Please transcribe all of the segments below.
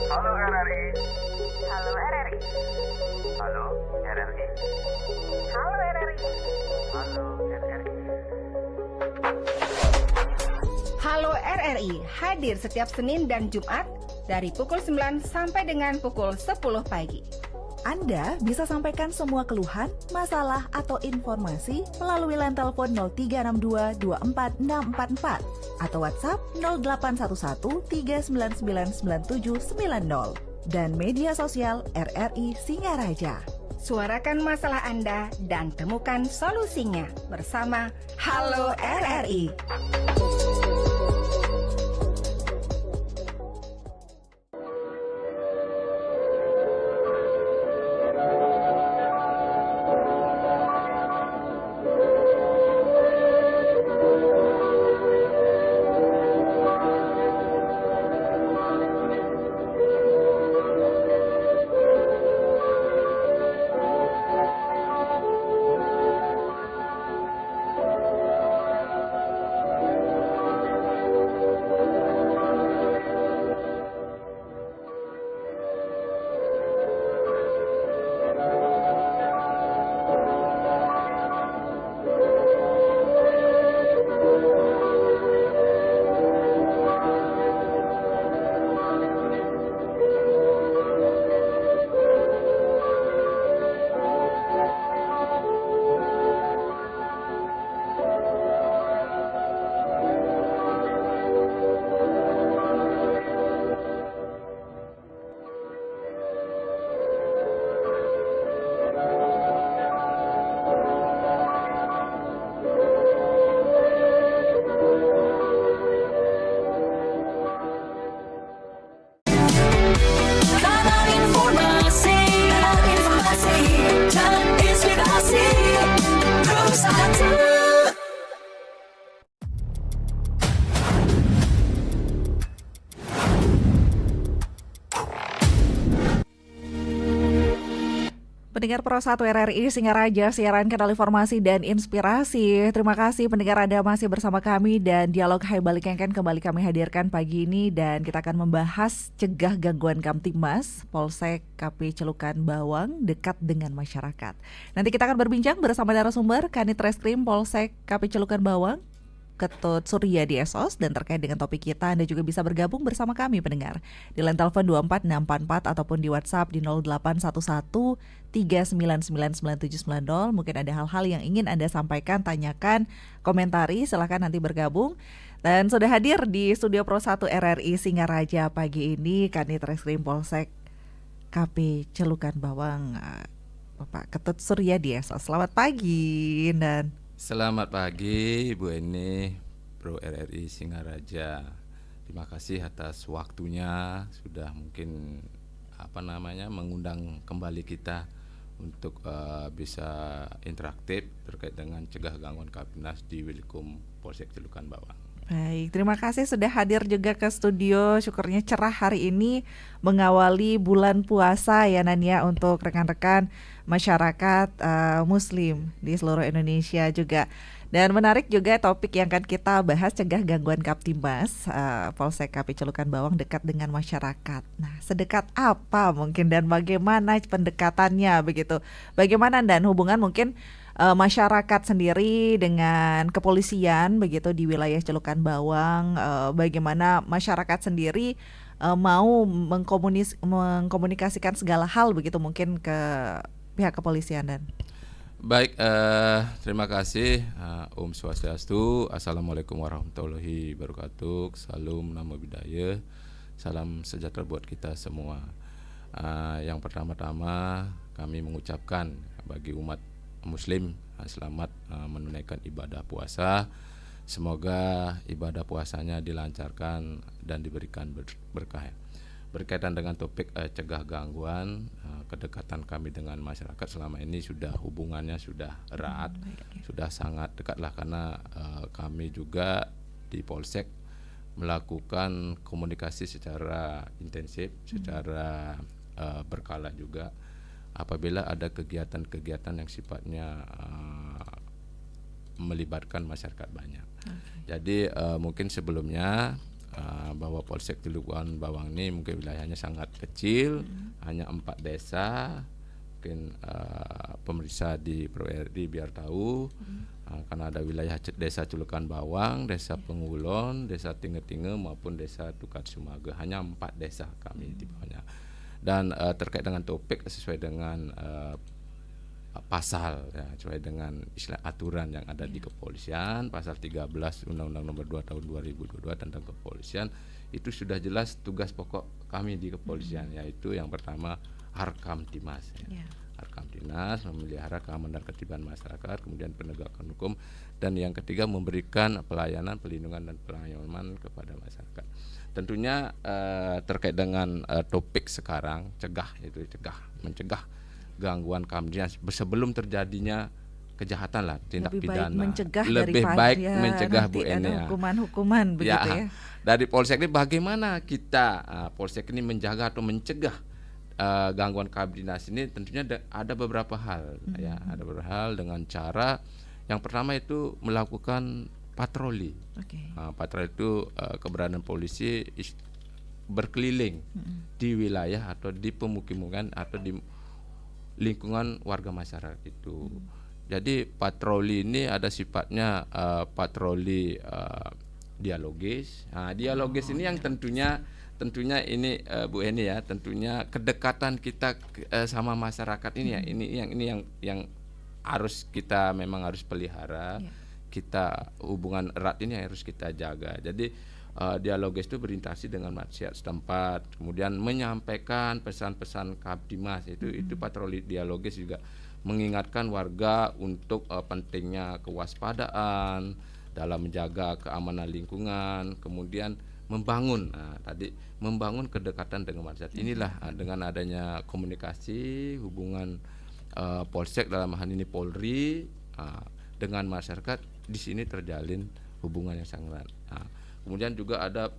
Halo RRI. Halo RRI. Halo RRI. Halo RRI. Halo RRI. Halo RRI hadir setiap Senin dan Jumat dari pukul 9 sampai dengan pukul 10 pagi. Anda bisa sampaikan semua keluhan, masalah, atau informasi melalui line telepon 0362 24644 atau WhatsApp 0811 399 9790 dan media sosial RRI Singaraja. Suarakan masalah Anda dan temukan solusinya bersama Halo RRI. Pendengar Pro 1 RRI Singaraja, siaran kanal informasi dan inspirasi. Terima kasih pendengar Anda masih bersama kami dan dialog Hai Balik Kengken kembali kami hadirkan pagi ini dan kita akan membahas cegah gangguan Kamtibmas Polsek KP Celukan Bawang dekat dengan masyarakat. Nanti kita akan berbincang bersama narasumber Kanit Reskrim Polsek KP Celukan Bawang, Ketut Surya di Esos, dan terkait dengan topik kita Anda juga bisa bergabung bersama kami pendengar di line telepon 24644 ataupun di WhatsApp di 0811 3999790. Mungkin ada hal-hal yang ingin Anda sampaikan, tanyakan, komentari, silahkan nanti bergabung. Dan sudah hadir di studio Pro 1 RRI Singaraja pagi ini Kanit Reskrim Polsek KP Celukan Bawang, Bapak Ketut Surya di Esos. Selamat pagi dan Selamat pagi Bu Eni, Pro RRI Singaraja. Terima kasih atas waktunya sudah mungkin mengundang kembali kita untuk bisa interaktif terkait dengan cegah gangguan Kamtibmas di Wilkom Polsek Celukan Bawang. Baik, terima kasih sudah hadir juga ke studio. Syukurnya cerah hari ini mengawali bulan puasa ya Nania untuk rekan-rekan masyarakat Muslim di seluruh Indonesia juga. Dan menarik juga topik yang akan kita bahas, cegah gangguan Kamtibmas Polsek KP Celukan Bawang dekat dengan masyarakat. Nah, sedekat apa mungkin dan bagaimana pendekatannya begitu? Bagaimana dan hubungan mungkin masyarakat sendiri dengan kepolisian begitu di wilayah Celukan Bawang, bagaimana masyarakat sendiri mau mengkomunikasikan segala hal begitu mungkin ke pihak kepolisian dan Baik, terima kasih. Om Swastiastu, Assalamualaikum warahmatullahi wabarakatuh. Salam Namo Buddhaya, salam sejahtera buat kita semua. Yang pertama-tama kami mengucapkan bagi umat Muslim selamat menunaikan ibadah puasa. Semoga ibadah puasanya dilancarkan dan diberikan berkah. Berkaitan dengan topik cegah gangguan, kedekatan kami dengan masyarakat selama ini sudah hubungannya sudah erat, sudah sangat dekatlah karena kami juga di Polsek melakukan komunikasi secara intensif, secara berkala juga apabila ada kegiatan-kegiatan yang sifatnya melibatkan masyarakat banyak. Jadi mungkin sebelumnya bahwa Polsek Teluk Bawang ini mungkin wilayahnya sangat kecil, hanya 4 desa. Mungkin pemeriksa di ProRI biar tahu, karena ada wilayah desa Celukan Bawang, desa Pengulon, desa Tinge-Tinge maupun desa Tukar Sumaga, hanya 4 desa kami di bawahnya. Dan terkait dengan topik sesuai dengan pasal, ya, sesuai dengan istilah aturan yang ada di kepolisian, pasal 13 Undang-Undang Nomor 2 Tahun 2022 tentang kepolisian, itu sudah jelas tugas pokok kami di kepolisian, yaitu yang pertama Harkam Timas, ya. Harkam Timas memelihara keamanan dan ketertiban masyarakat, kemudian penegakan hukum, dan yang ketiga memberikan pelayanan, perlindungan dan pelayanan kepada masyarakat. Tentunya terkait dengan topik sekarang, mencegah gangguan keamanan sebelum terjadinya kejahatan lah, tindak lebih pidana. Baik mencegah lebih baik mencegah Bu Eni. Hukuman-hukuman begitu ya. Dari Polsek ini bagaimana kita Polsek ini menjaga atau mencegah gangguan kabinasi ini? Tentunya ada beberapa hal, ya, ada beberapa hal dengan cara yang pertama itu melakukan patroli. Patroli itu keberadaan polisi berkeliling di wilayah atau di pemukiman atau di lingkungan warga masyarakat itu. Jadi patroli ini ada sifatnya patroli dialogis. Dialogis ini yang tentunya ini Bu Eni ya, tentunya kedekatan kita sama masyarakat ini ya, ini yang harus kita memang harus pelihara. Kita hubungan erat ini harus kita jaga. Jadi dialogis itu berinteraksi dengan masyarakat setempat, kemudian menyampaikan pesan-pesan Kaptimas, itu patroli dialogis juga mengingatkan warga untuk pentingnya kewaspadaan dalam menjaga keamanan lingkungan, kemudian membangun kedekatan dengan masyarakat. Inilah dengan adanya komunikasi hubungan Polsek dalam hal ini Polri dengan masyarakat, di sini terjalin hubungan yang sangat. Kemudian juga ada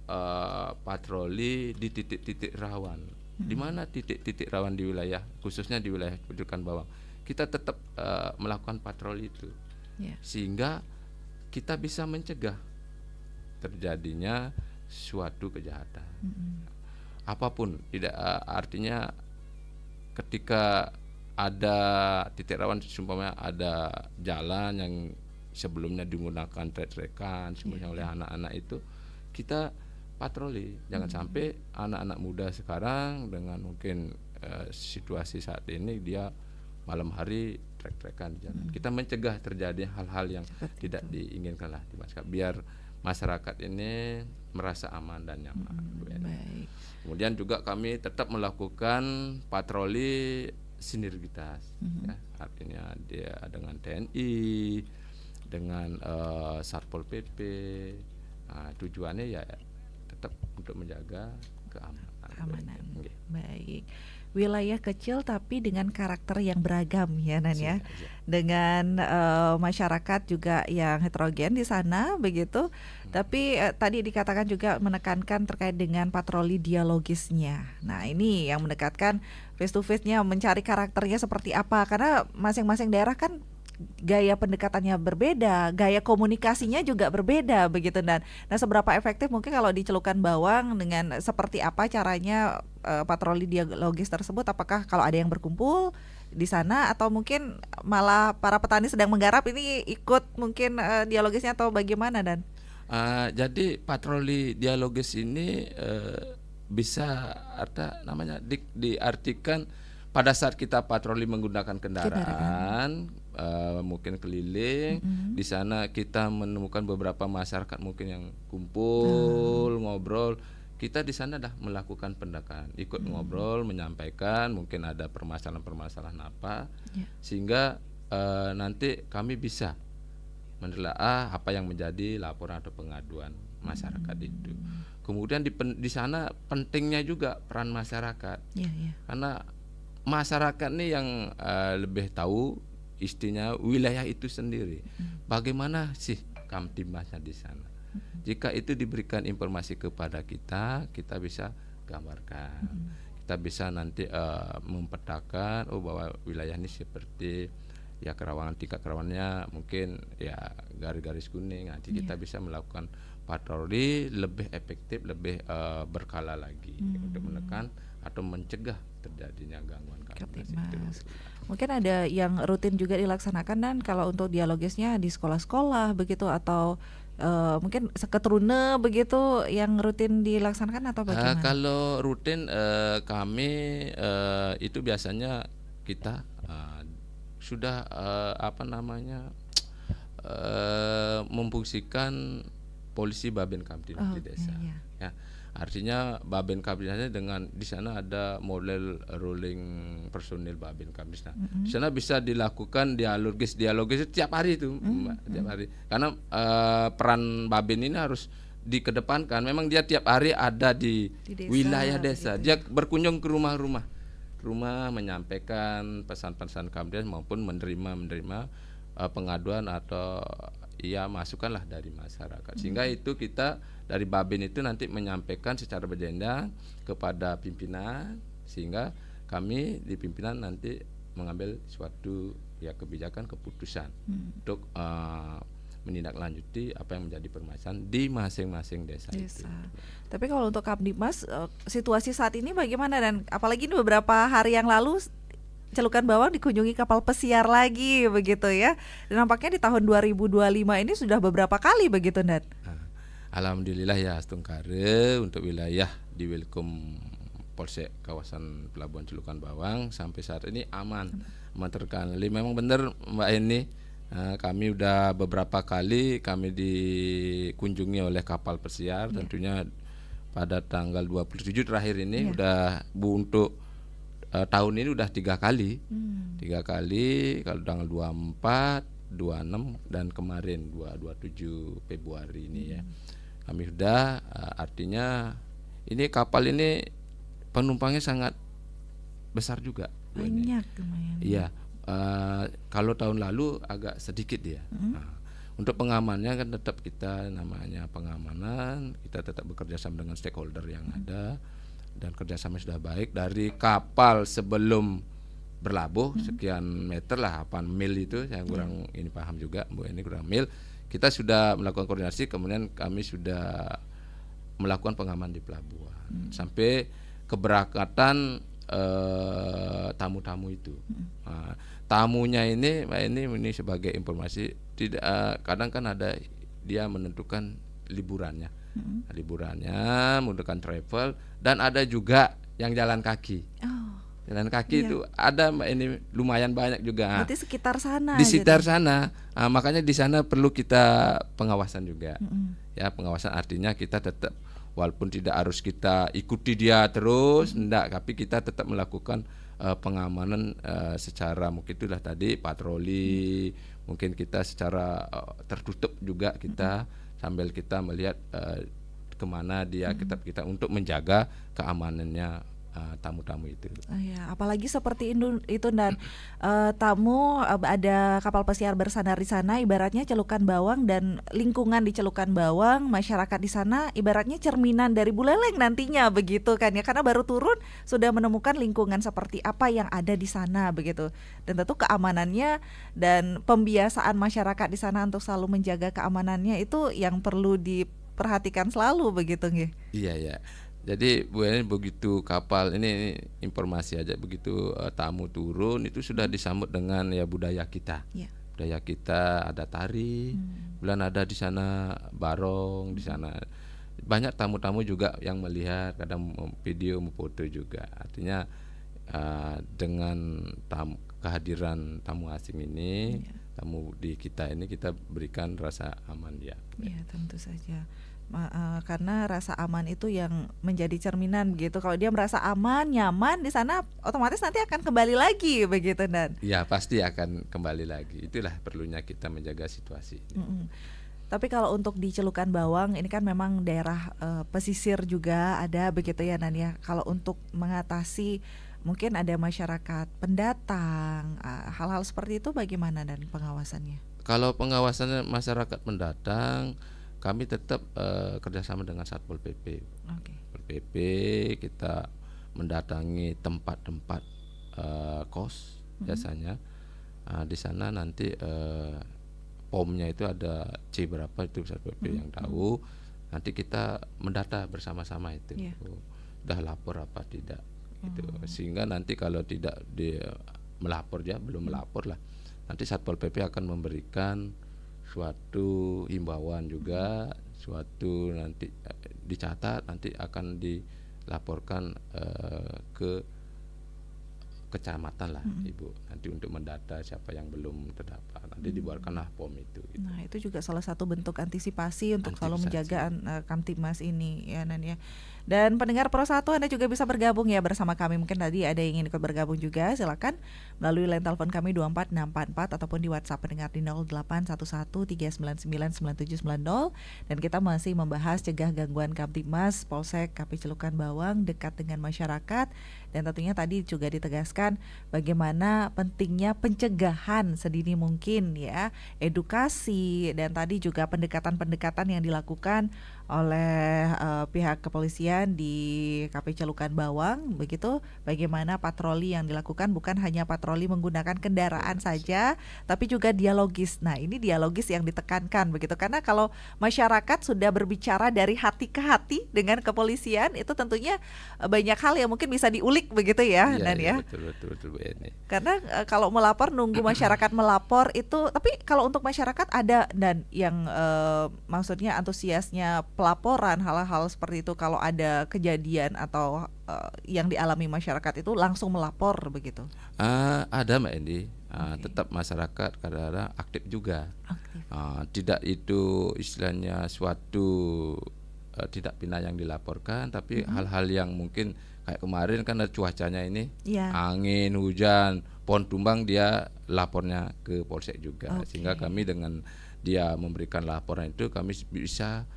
patroli di titik-titik rawan. Di mana titik-titik rawan di wilayah, khususnya di wilayah Celukan Bawang, kita tetap melakukan patroli itu, sehingga kita bisa mencegah terjadinya suatu kejahatan. Apapun, tidak artinya ketika ada titik rawan, umpamanya ada jalan yang sebelumnya digunakan trek-trekan semuanya oleh anak-anak, itu kita patroli. Jangan sampai anak-anak muda sekarang dengan mungkin situasi saat ini dia malam hari trek-trekan di jalan. Kita mencegah terjadi hal-hal yang tidak diinginkan lah di masyarakat, biar masyarakat ini merasa aman dan nyaman. Baik. Kemudian juga kami tetap melakukan patroli sinergitas, ya, artinya dia dengan TNI, dengan Satpol PP. Tujuannya ya tetap untuk menjaga keamanan. Baik. Wilayah kecil tapi dengan karakter yang beragam ya Nan ya. Dengan masyarakat juga yang heterogen di sana begitu. Tapi tadi dikatakan juga menekankan terkait dengan patroli dialogisnya. Nah, ini yang mendekatkan face to face-nya, mencari karakternya seperti apa, karena masing-masing daerah kan gaya pendekatannya berbeda, gaya komunikasinya juga berbeda begitu. Dan nah, seberapa efektif mungkin kalau di Celukan Bawang, dengan seperti apa caranya patroli dialogis tersebut? Apakah kalau ada yang berkumpul di sana, atau mungkin malah para petani sedang menggarap ini ikut mungkin dialogisnya, atau bagaimana Dan? Jadi patroli dialogis ini bisa diartikan pada saat kita patroli menggunakan kendaraan. Mungkin keliling, di sana kita menemukan beberapa masyarakat mungkin yang kumpul ngobrol, kita di sana dah melakukan pendekatan, ikut ngobrol, menyampaikan mungkin ada permasalahan apa, sehingga nanti kami bisa menelaah apa yang menjadi laporan atau pengaduan masyarakat itu. Kemudian di sana pentingnya juga peran masyarakat, karena masyarakat nih yang lebih tahu istinya wilayah itu sendiri. Bagaimana sih Kamtimasnya di sana? Jika itu diberikan informasi kepada kita, kita bisa gambarkan. Kita bisa nanti mempetakan bahwa wilayah ini seperti ya kerawanan tingkat kerawanannya mungkin ya garis-garis kuning. Nanti kita bisa melakukan patroli lebih efektif, lebih berkala lagi untuk menekan atau mencegah terjadinya gangguan kamtipmas itu. Mungkin ada yang rutin juga dilaksanakan, dan kalau untuk dialogisnya di sekolah-sekolah begitu, atau mungkin seketrune begitu yang rutin dilaksanakan atau bagaimana? Kalau rutin kami itu biasanya kita sudah memfungsikan polisi Babin Kamtibmas di desa. Ya, artinya Babin Kamtibmas dengan di sana ada model rolling personil Babin Kamtibmas. Di sana bisa dilakukan dialogis itu tiap hari itu, Mbak, tiap hari. Karena peran Babin ini harus dikedepankan. Memang dia tiap hari ada di desa, wilayah desa. Gitu. Dia berkunjung ke rumah menyampaikan pesan-pesan Kamtibmas maupun menerima pengaduan atau masukanlah dari masyarakat. Sehingga itu kita dari Babin itu nanti menyampaikan secara berjenjang kepada pimpinan, sehingga kami di pimpinan nanti mengambil suatu kebijakan, keputusan untuk menindaklanjuti apa yang menjadi permasalahan di masing-masing desa. Itu. Tapi kalau untuk Kamtibmas, situasi saat ini bagaimana, dan apalagi ini beberapa hari yang lalu Celukan Bawang dikunjungi kapal pesiar lagi begitu ya. Dan nampaknya di tahun 2025 ini sudah beberapa kali begitu, Nat. Alhamdulillah ya Astungkare, untuk wilayah di Wilkom Polsek kawasan Pelabuhan Celukan Bawang sampai saat ini aman terkendali. Memang benar Mbak Eni, kami udah beberapa kali kami dikunjungi oleh kapal pesiar, tentunya pada tanggal 27 terakhir ini udah untuk tahun ini udah 3 kali. 3 kali, kalau tanggal 24, 26 dan kemarin 27 Februari ini ya. Kami sudah artinya ini kapal ini penumpangnya sangat besar juga. Banyak lumayan. Iya. Kalau tahun lalu agak sedikit ya. Untuk pengamannya kan tetap kita namanya pengamanan, kita tetap bekerja sama dengan stakeholder yang ada. Dan kerjasama sudah baik dari kapal sebelum berlabuh sekian meter lah, 8 mil itu saya kurang ini paham juga Bu, ini kurang mil. Kita sudah melakukan koordinasi, kemudian kami sudah melakukan pengaman di pelabuhan sampai keberangkatan tamu-tamu itu. Tamunya ini Mbak ini sebagai informasi, tidak kadang kan ada dia menentukan liburannya. Menggunakan travel, dan ada juga yang jalan kaki. Jalan kaki itu ada Mbak ini lumayan banyak juga. Berarti sekitar sana. Di sekitar sana, makanya di sana perlu kita pengawasan juga. Ya, pengawasan artinya kita tetap walaupun tidak harus kita ikuti dia terus, enggak, tapi kita tetap melakukan pengamanan secara mungkin itulah tadi patroli, mungkin kita secara tertutup juga kita sambil kita melihat kemana dia kita untuk menjaga keamanannya tamu-tamu itu. Ya, apalagi seperti itu, dan tamu ada kapal pesiar bersandar di sana, ibaratnya Celukan Bawang dan lingkungan di Celukan Bawang, masyarakat di sana ibaratnya cerminan dari Buleleng nantinya begitu kan ya, karena baru turun sudah menemukan lingkungan seperti apa yang ada di sana begitu. Dan tentu keamanannya dan pembiasaan masyarakat di sana untuk selalu menjaga keamanannya itu yang perlu diperhatikan selalu begitu nggih. Iya ya. Jadi Bu Eni, begitu kapal ini informasi aja, begitu tamu turun itu sudah disambut dengan budaya kita. Budaya kita ada tari, bulan ada di sana barong, di sana banyak tamu-tamu juga yang melihat, kadang video, foto juga. Artinya dengan kehadiran tamu asing ini, tamu di kita ini kita berikan rasa aman ya. Iya, tentu saja. Karena rasa aman itu yang menjadi cerminan begitu. Kalau dia merasa aman, nyaman di sana, otomatis nanti akan kembali lagi begitu, Dan. Ya, pasti akan kembali lagi. Itulah perlunya kita menjaga situasi. Tapi kalau untuk di Celukan Bawang ini kan memang daerah pesisir juga ada begitu ya, Nan ya. Kalau untuk mengatasi mungkin ada masyarakat pendatang, hal-hal seperti itu bagaimana dan pengawasannya? Kalau pengawasan masyarakat pendatang, kami tetap kerjasama dengan Satpol PP. Satpol PP kita mendatangi tempat-tempat kos biasanya Di sana nanti POM-nya itu ada C berapa itu Satpol PP yang tahu. Nanti kita mendata bersama-sama itu. Iya. Udah lapor apa tidak gitu. Sehingga nanti kalau tidak melapor ya, belum melapor lah. Nanti Satpol PP akan memberikan suatu himbauan juga, suatu nanti dicatat, nanti akan dilaporkan ke kecamatan lah Ibu, nanti untuk mendata siapa yang belum terdapat, nanti dibuatkanlah POM itu gitu. Nah, itu juga salah satu bentuk antisipasi untuk selalu menjaga Kamtibmas ini ya Nan ya. Dan pendengar Pro 1, Anda juga bisa bergabung ya bersama kami. Mungkin tadi ada yang ingin ikut bergabung juga, silakan melalui line telepon kami 24644 ataupun di WhatsApp pendengar di 081139999790. Dan kita masih membahas cegah gangguan Kamtibmas Polsek KP Celukan Bawang dekat dengan masyarakat. Dan tentunya tadi juga ditegaskan bagaimana pentingnya pencegahan sedini mungkin ya, edukasi, dan tadi juga pendekatan-pendekatan yang dilakukan oleh pihak kepolisian di KP Celukan Bawang, begitu. Bagaimana patroli yang dilakukan bukan hanya patroli menggunakan kendaraan saja, tapi juga dialogis. Nah, ini dialogis yang ditekankan begitu, karena kalau masyarakat sudah berbicara dari hati ke hati dengan kepolisian, itu tentunya banyak hal yang mungkin bisa diulik begitu ya, Iya, Dan ya. Betul Bu Eni. Karena kalau melapor nunggu masyarakat melapor itu, tapi kalau untuk masyarakat ada dan yang maksudnya antusiasnya pelaporan hal-hal seperti itu, kalau ada kejadian atau yang dialami masyarakat itu langsung melapor begitu. Ada Mbak Endi, tetap masyarakat kadang-kadang aktif juga. Tidak itu istilahnya suatu tidak pidana yang dilaporkan, tapi hal-hal yang mungkin kayak kemarin kan ada cuacanya ini, angin, hujan, pohon tumbang, dia lapornya ke polsek juga. Sehingga kami dengan dia memberikan laporan itu, kami bisa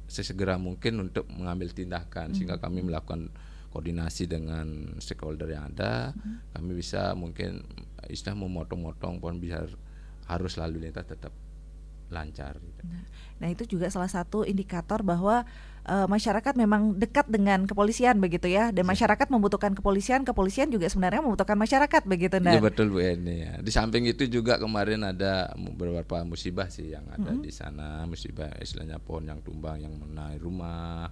sesegera mungkin untuk mengambil tindakan. Sehingga kami melakukan koordinasi dengan stakeholder yang ada. Kami bisa mungkin istilah memotong-motong pohon biar harus lalu lintas tetap lancar. Nah, itu juga salah satu indikator bahwa masyarakat memang dekat dengan kepolisian begitu ya, dan masyarakat membutuhkan kepolisian juga sebenarnya membutuhkan masyarakat begitu. Iya betul Bu Eni ya. Di samping itu juga kemarin ada beberapa musibah sih yang ada di sana, musibah istilahnya pohon yang tumbang yang mengenai rumah.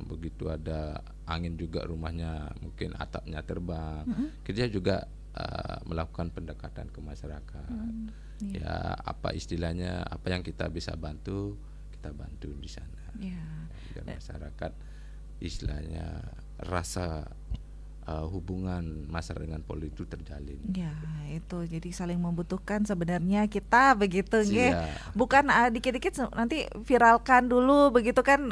Begitu ada angin juga rumahnya mungkin atapnya terbang. Kita juga melakukan pendekatan ke masyarakat. Ya apa istilahnya, apa yang kita bisa bantu, kita bantu di sana. Biar masyarakat istilahnya rasa hubungan masyarakat dengan Polri itu terjalin. Ya, itu jadi saling membutuhkan sebenarnya kita begitu nggih. Bukan dikit-dikit nanti viralkan dulu begitu kan,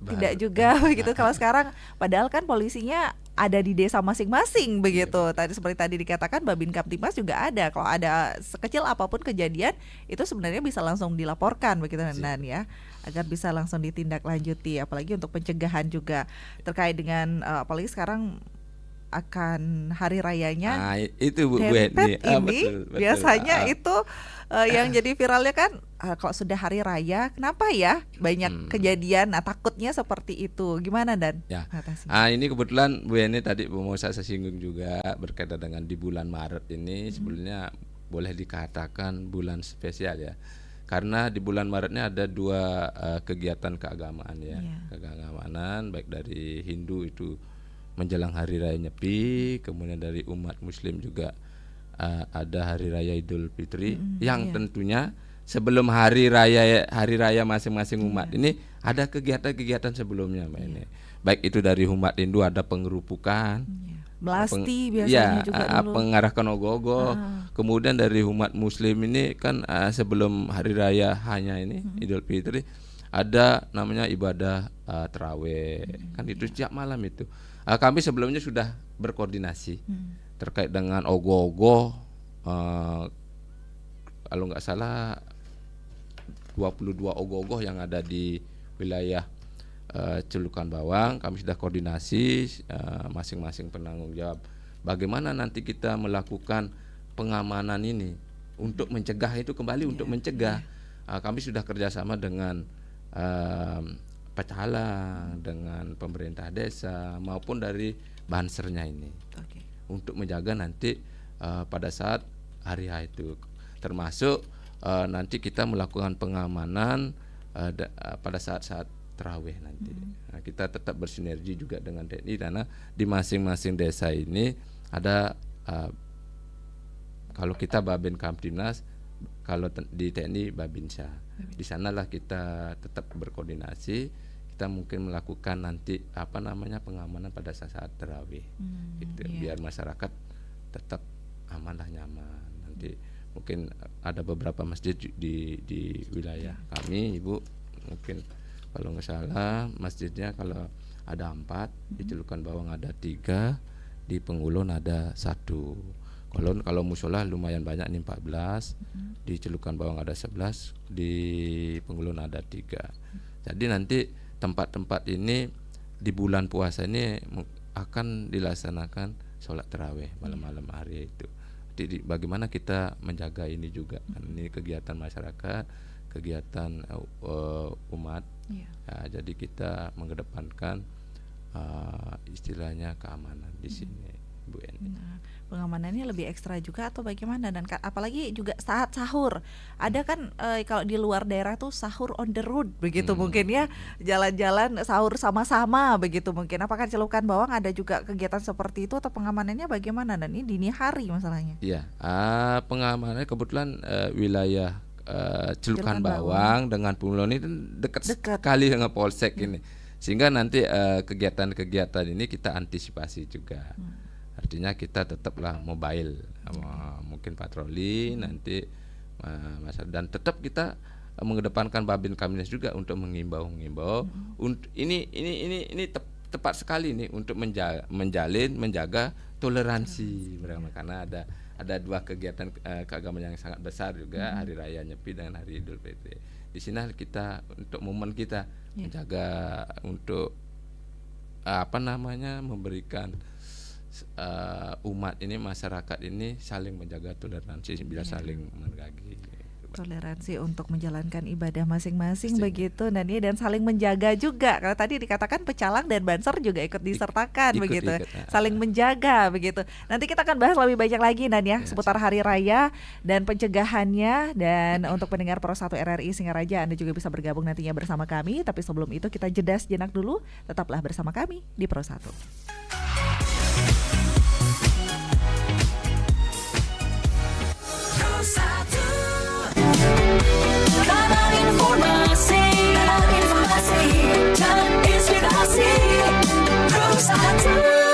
tidak juga begitu. Kalau sekarang padahal kan polisinya ada di desa masing-masing begitu. Seperti tadi dikatakan Babin Kamtibmas juga ada. Kalau ada sekecil apapun kejadian itu sebenarnya bisa langsung dilaporkan begitu Nan ya, agar bisa langsung ditindaklanjuti, apalagi untuk pencegahan juga terkait dengan apalagi sekarang akan hari rayanya. Itu Bu Eni. Betul. Biasanya itu yang jadi viralnya kan kalau sudah hari raya, kenapa ya banyak kejadian? Nah, takutnya seperti itu. Gimana Dan? Ya. Ini kebetulan Bu Eni tadi mau saya singgung juga berkaitan dengan di bulan Maret ini sebenarnya boleh dikatakan bulan spesial ya. Karena di bulan Maretnya ada dua kegiatan keagamaan ya. Keagamaan baik dari Hindu itu menjelang hari raya Nyepi, kemudian dari umat Muslim juga ada hari raya Idul Fitri yang tentunya sebelum hari raya masing-masing umat ini ada kegiatan-kegiatan sebelumnya Mbak ini. Baik itu dari umat Hindu ada pengerupukan, Belasti biasanya juga dulu. Pengarahkan ogoh-ogoh. Kemudian dari umat Muslim ini kan sebelum hari raya hanya ini Idul Fitri ada namanya ibadah tarawih. Kan itu setiap malam itu. Kami sebelumnya sudah berkoordinasi terkait dengan ogoh-ogoh, kalau nggak salah 22 ogoh-ogoh yang ada di wilayah Celukan Bawang. Kami sudah koordinasi masing-masing penanggung jawab bagaimana nanti kita melakukan pengamanan ini untuk mencegah itu kembali, untuk mencegah. Kami sudah kerjasama dengan Pecalang, dengan pemerintah desa maupun dari bansernya ini untuk menjaga nanti pada saat hari H itu, termasuk nanti kita melakukan pengamanan pada saat-saat tarawih nanti. Nah, kita tetap bersinergi juga dengan TNI karena di masing-masing desa ini ada kalau kita Babin Kamtibnas, kalau di TNI Babinsa. Di sanalah kita tetap berkoordinasi. Kita mungkin melakukan nanti pengamanan pada saat tarawih. Gitu, biar masyarakat tetap aman lah, nyaman. Nanti mungkin ada beberapa masjid di wilayah kami, Ibu, mungkin kalau nggak salah masjidnya kalau ada 4, di Celukan Bawang ada 3, di Pengulon ada 1. Kalau musola lumayan banyak nih 14, di Celukan Bawang ada 11, di Pengulon ada 3. Jadi nanti tempat-tempat ini di bulan puasa ini akan dilaksanakan sholat tarawih malam-malam hari itu. Jadi bagaimana kita menjaga ini juga, ini kegiatan masyarakat, kegiatan umat. Ya, jadi kita mengedepankan istilahnya keamanan di sini, Bu Eni. Nah, pengamanannya lebih ekstra juga atau bagaimana? Dan apalagi juga saat sahur, ada kan kalau di luar daerah tuh sahur on the road begitu mungkin ya, jalan-jalan sahur sama-sama begitu mungkin. Apakah Celukan Bawang ada juga kegiatan seperti itu atau pengamanannya bagaimana? Dan ini dini hari masalahnya. Iya, pengamanannya kebetulan wilayah Celukan Bawang dengan Pengulon ini dekat sekali dengan Polsek ini, sehingga nanti kegiatan-kegiatan ini kita antisipasi juga. Artinya kita tetaplah mobile, mungkin patroli nanti dan tetap kita mengedepankan Babin Kamtibnas juga untuk mengimbau. Ini tepat sekali nih untuk menjaga toleransi mereka, karena ada 2 kegiatan keagamaan yang sangat besar juga, hari raya Nyepi dan hari Idul Fitri. Di sini kita untuk momen kita menjaga untuk memberikan umat ini, masyarakat ini saling menjaga toleransi, bila saling menghargai. Toleransi untuk menjalankan ibadah masing-masing begitu, dan saling menjaga juga. Kalau tadi dikatakan pecalang dan banser juga ikut disertakan begitu. Saling menjaga begitu. Nanti kita akan bahas lebih banyak lagi seputar hari raya dan pencegahannya. Dan untuk pendengar Pro 1 RRI Singaraja, Anda juga bisa bergabung nantinya bersama kami. Tapi sebelum itu kita jeda sejenak dulu. Tetaplah bersama kami di Pro 1. Kanal informasi dan inspirasi Pro 1.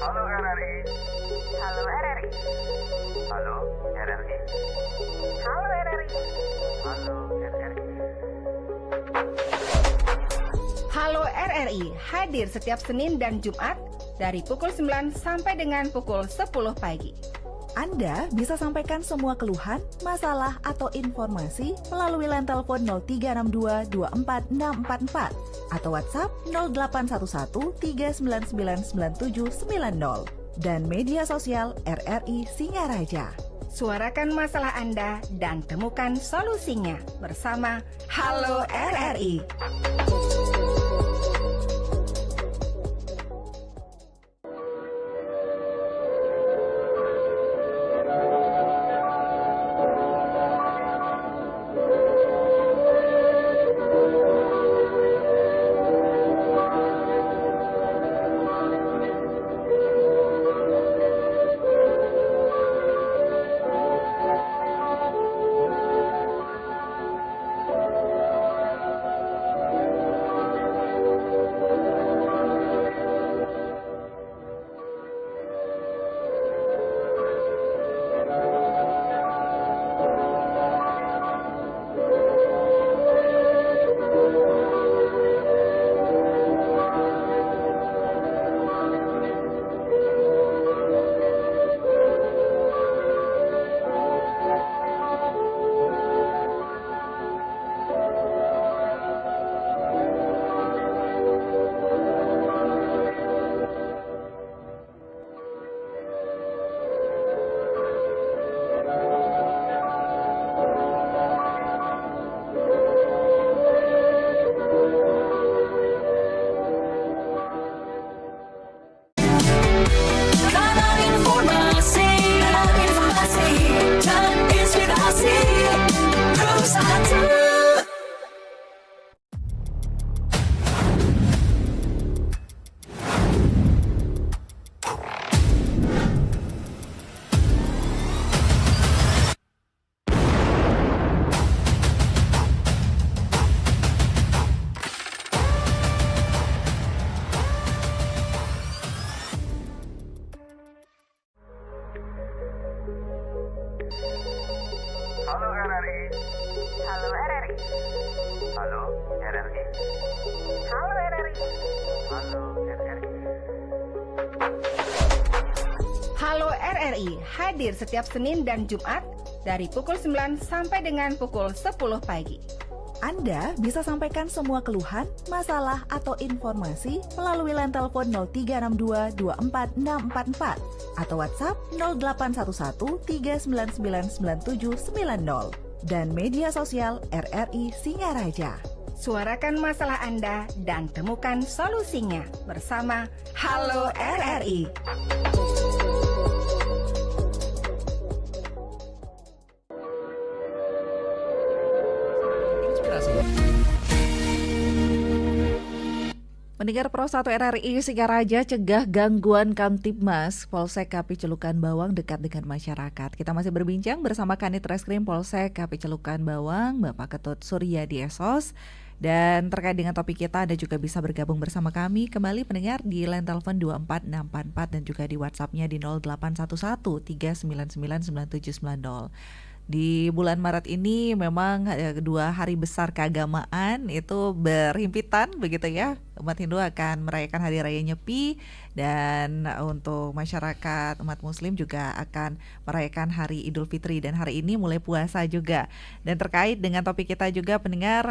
Halo RRI. Halo RRI. Halo RRI. Halo RRI. Halo RRI. Halo RRI hadir setiap Senin dan Jumat dari pukul 9 sampai dengan pukul 10 pagi. Anda bisa sampaikan semua keluhan, masalah, atau informasi melalui line telepon 0362 24644 atau WhatsApp 0811 399 9790 dan media sosial RRI Singaraja. Suarakan masalah Anda dan temukan solusinya bersama Halo RRI. Halo RRI. Halo RRI hadir setiap Senin dan Jumat dari pukul 9 sampai dengan pukul 10 pagi. Anda bisa sampaikan semua keluhan, masalah, atau informasi melalui line telepon 0362 24644 atau WhatsApp 0811 3999790 dan media sosial RRI Singaraja. Suarakan masalah Anda dan temukan solusinya bersama Halo RRI. Pendengar Pro 1 RRI Singaraja, cegah gangguan Kamtibmas Polsek KP Celukan Bawang dekat dengan masyarakat. Kita masih berbincang bersama Kanit Reskrim Polsek KP Celukan Bawang, Bapak Ketut Suryadi SOS. Dan terkait dengan topik kita, Anda juga bisa bergabung bersama kami kembali pendengar di line telepon 24644 dan juga di WhatsApp-nya di 0811 399 9790. Di bulan Maret ini memang dua hari besar keagamaan itu berhimpitan begitu ya. Umat Hindu akan merayakan Hari Raya Nyepi dan untuk masyarakat umat Muslim juga akan merayakan Hari Idul Fitri dan hari ini mulai puasa juga. Dan terkait dengan topik kita juga pendengar,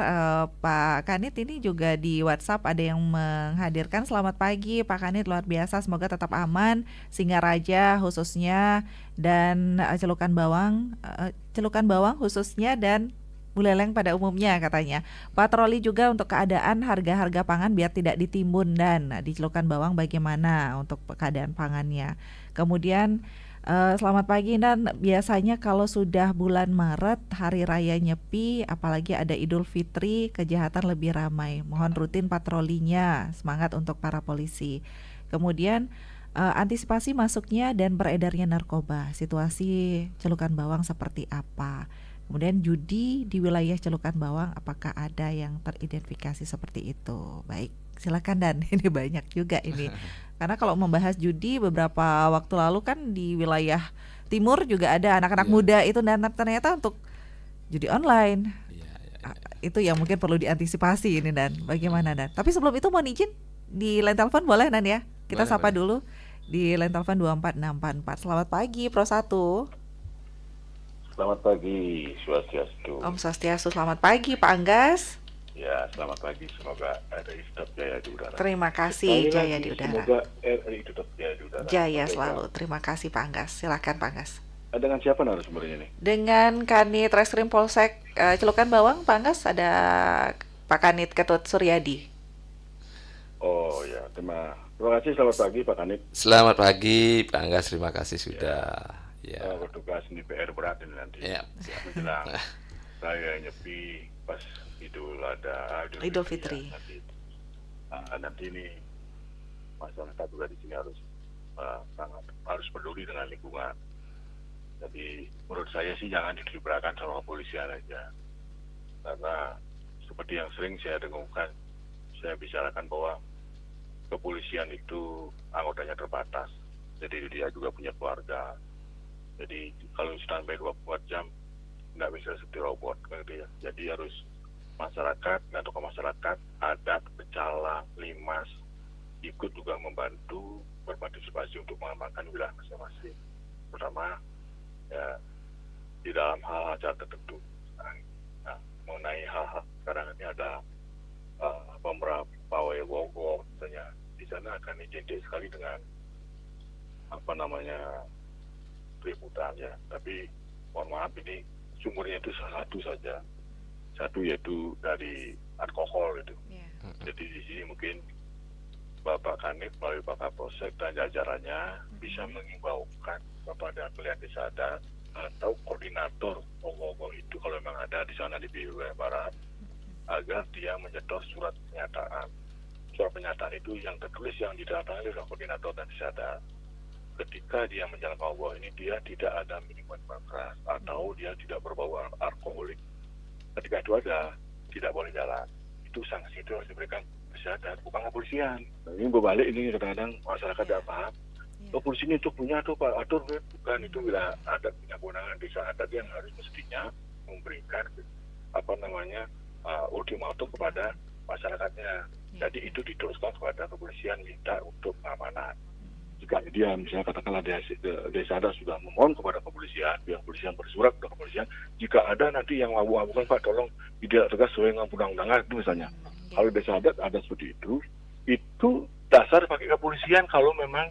Pak Kanit ini juga di WhatsApp ada yang menghadirkan. Selamat pagi Pak Kanit, luar biasa, semoga tetap aman Singaraja khususnya dan Celukan Bawang khususnya dan Buleleng pada umumnya katanya. Patroli juga untuk keadaan harga-harga pangan biar tidak ditimbun dan di Celukan Bawang bagaimana untuk keadaan pangannya. Kemudian selamat pagi, dan biasanya kalau sudah bulan Maret Hari Raya Nyepi apalagi ada Idul Fitri kejahatan lebih ramai. Mohon rutin patrolinya, semangat untuk para polisi. Kemudian antisipasi masuknya dan beredarnya narkoba. Situasi Celukan Bawang seperti apa? Kemudian judi di wilayah Celukan Bawang, apakah ada yang teridentifikasi seperti itu? Baik, silakan Dan. Ini banyak juga ini. Karena kalau membahas judi beberapa waktu lalu kan di wilayah timur juga ada anak-anak muda itu, dan ternyata untuk judi online. Itu yang mungkin perlu diantisipasi ini, Dan. Bagaimana, Dan? Tapi sebelum itu mohon izin di line telepon boleh, Dan ya? Kita sapa dulu di line telepon 24644. Selamat pagi Pro 1. Selamat pagi, Swastiastu. Om Swastiastu, selamat pagi Pak Anggas. Ya, selamat pagi. Semoga RRI tetap jaya di udara. Terima kasih, jaya di udara. Semoga RRI tetap jaya di udara. Jaya selalu. Terima kasih Pak Anggas. Silakan Pak Anggas. Dengan siapa narasumbernya nih? Dengan Kanit Reskrim Polsek Celukan Bawang, Pak Anggas, ada Pak Kanit Ketut Suryadi. Oh ya, terima kasih. Selamat pagi Pak Kanit. Selamat pagi Pak Anggas, terima kasih sudah bertugas di PR berat ini nanti. Ya. Menjelang Raya Nyepi pas Idul Fitri. Nanti ini masyarakat juga di sini harus peduli dengan lingkungan. Jadi menurut saya sih jangan dilibatkan sama kepolisian aja. Karena seperti yang sering saya dengungkan, saya bicarakan bahwa kepolisian itu anggotanya terbatas. Jadi dia juga punya keluarga. Jadi kalau standby 24 jam nggak bisa seperti robot gitu ya. Jadi harus masyarakat dan tokoh masyarakat, adat, pecalang, limas ikut juga membantu berpartisipasi untuk mengamankan wilayah masing-masing. Pertama ya di dalam hal acara tertentu. Nah, mengenai hal-hal sekarang ini ada pemerintah pawai Bogor misalnya, di sana akan identik sekali dengan keributan ya. Tapi mohon maaf, ini sumbernya itu satu saja. Satu yaitu dari alkohol itu. Jadi di sini mungkin Bapak Kanit melalui Bapak Polsek dan jajarannya bisa mengimbaukan kepada pilihan desa adat atau koordinator Bogor itu kalau memang ada di sana di wilayah barat, agar dia menyetor surat pernyataan. Surat pernyataan itu yang tertulis yang didatangkan oleh koordinator dan desa adat. Ketika dia menjalankan bahwa ini dia tidak ada minuman keras atau dia tidak berbau alkoholik, ketika itu ada, tidak boleh jalan. Itu sanksi itu harus diberikan kesadaran, bukan kepolisian. Nah, ini berbalik, ini kadang-kadang masyarakat tidak paham. Polisi ini tuh punya tuh Pak atur, bukan itu bila adat punya kewenangan desa adat yang harus mestinya memberikan ultimatum kepada masyarakatnya. Jadi itu diteruskan kepada kepolisian minta untuk pengamanan. Jika dia misalnya katakanlah desa adat sudah memohon kepada kepolisian, pihak kepolisian bersurat kepada kepolisian, jika ada nanti yang mabuk-mabukan Pak tolong tidak tegas sesuai dengan undang-undangan itu misalnya. Kalau desa adat ada seperti itu dasar pakai kepolisian kalau memang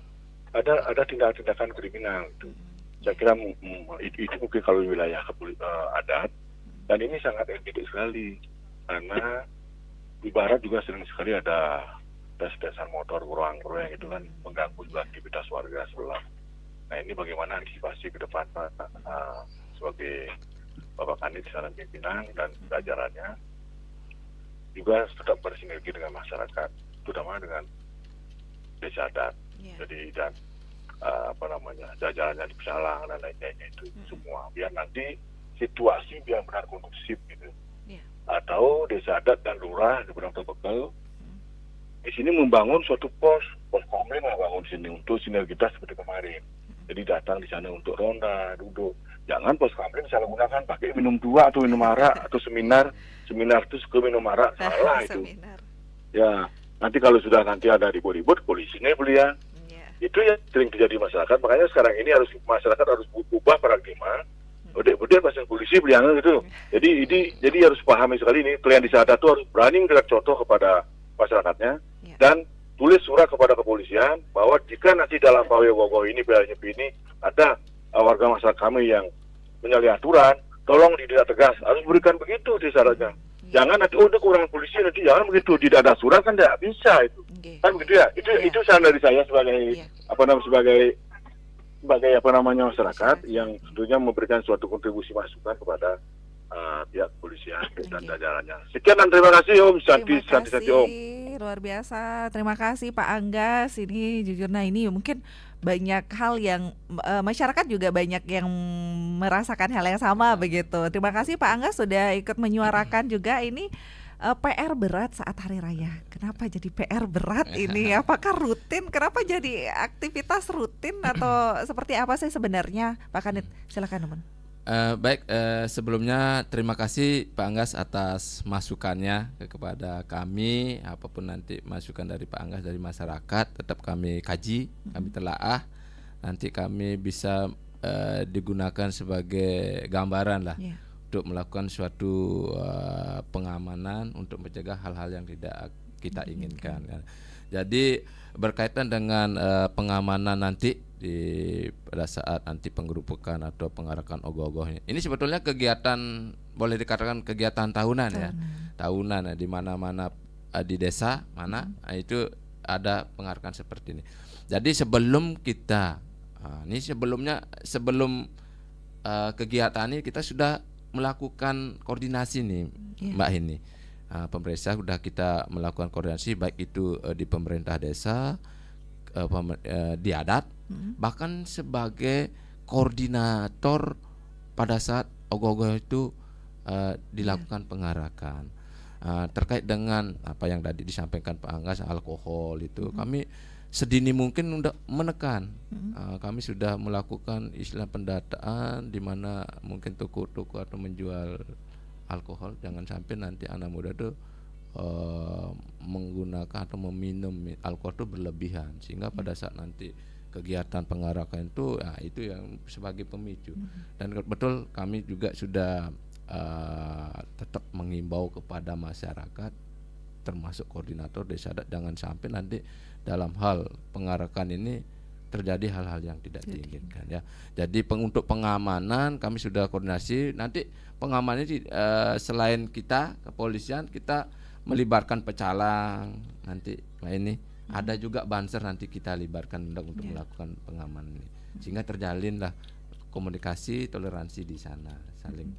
ada tindakan-tindakan kriminal itu. Saya kira itu mungkin kalau wilayah adat, dan ini sangat etik sekali karena di barat juga sering sekali ada tes-tesan motor kurang-kurang gitu kan, mengganggu juga aktivitas warga sebelah. Nah ini bagaimana antisipasi ke depan Pak sebagai Bapak Kanit di sana pimpinan dan jajarannya juga tetap bersinergi dengan masyarakat, terutama dengan desa adat. Jadi dan jajarannya di Pesalang dan lain-lainnya itu semua biar nanti situasi biar benar kondusif gitu. Atau desa adat dan lurah di Padang Tebekal di sini membangun suatu pos komplain lah bangun di sini untuk sinergitas seperti kemarin. Jadi datang di sana untuk ronda, duduk. Jangan pos komplain salah gunakan pakai minum tua atau minum arak atau seminar itu ke minum arak, salah itu. Ya, nanti kalau sudah nanti ada ribut-ribut polisinya beliau. Itu yang sering terjadi masyarakat. Makanya sekarang ini masyarakat harus ubah paradigma. Udah pasang polisi beliau gitu. Jadi harus pahami sekali ini klien di sana itu harus berani memberikan contoh kepada masyarakatnya dan tulis surat kepada kepolisian bahwa jika nanti dalam pawai ini ada warga masyarakat kami yang menyalahi aturan, tolong ditindak tegas. Harus berikan begitu di syaratnya. Jangan nanti untuk kekurangan polisi nanti jangan begitu, tidak ada surat kan tidak bisa itu. Kan begitu ya. Itu saran dari saya sebagai masyarakat yang tentunya memberikan suatu kontribusi masukan kepada pihak kepolisian dan jajarannya. Sekian dan terima kasih Om Santi Om. Luar biasa. Terima kasih Pak Anggas. Ini jujur ini mungkin banyak hal yang masyarakat juga banyak yang merasakan hal yang sama begitu. Terima kasih Pak Anggas sudah ikut menyuarakan juga ini PR berat saat hari raya. Kenapa jadi PR berat ini? Apakah rutin? Kenapa jadi aktivitas rutin atau seperti apa sih sebenarnya? Pak Kanit, silakan teman. Baik, sebelumnya terima kasih Pak Anggas atas masukannya kepada kami. Apapun nanti masukan dari Pak Anggas dari masyarakat tetap kami kaji, kami telaah. Nanti kami bisa digunakan sebagai gambaran lah untuk melakukan suatu pengamanan untuk mencegah hal-hal yang tidak kita inginkan. Jadi berkaitan dengan pengamanan nanti pada saat nanti penggerupukan atau pengarakan ogoh-ogohnya. Ini sebetulnya kegiatan boleh dikatakan kegiatan tahunan. Tahunan di mana-mana di desa mana itu ada pengarakan seperti ini. Jadi sebelum kita sebelum kegiatan ini kita sudah melakukan koordinasi nih Mbak Hini. Pemerintah sudah kita melakukan koordinasi baik itu di pemerintah desa, di adat, bahkan sebagai koordinator pada saat ogoh-ogoh itu dilakukan pengarakan. Terkait dengan apa yang tadi disampaikan Pak Anggas alkohol itu kami sedini mungkin untuk menekan. Kami sudah melakukan istilah pendataan di mana mungkin toko-toko atau menjual alkohol, jangan sampai nanti anak muda tuh menggunakan atau meminum alkohol itu berlebihan sehingga pada saat nanti kegiatan pengarakan itu yang sebagai pemicu. Dan betul kami juga sudah tetap mengimbau kepada masyarakat termasuk koordinator desa adat jangan sampai nanti dalam hal pengarakan ini terjadi hal-hal yang tidak diinginkan ya. Jadi untuk pengamanan kami sudah koordinasi. Nanti pengamanan ini selain kita kepolisian kita melibatkan pecalang nanti ini ada juga banser nanti kita libatkan untuk melakukan pengamanan ini sehingga terjalinlah komunikasi toleransi di sana saling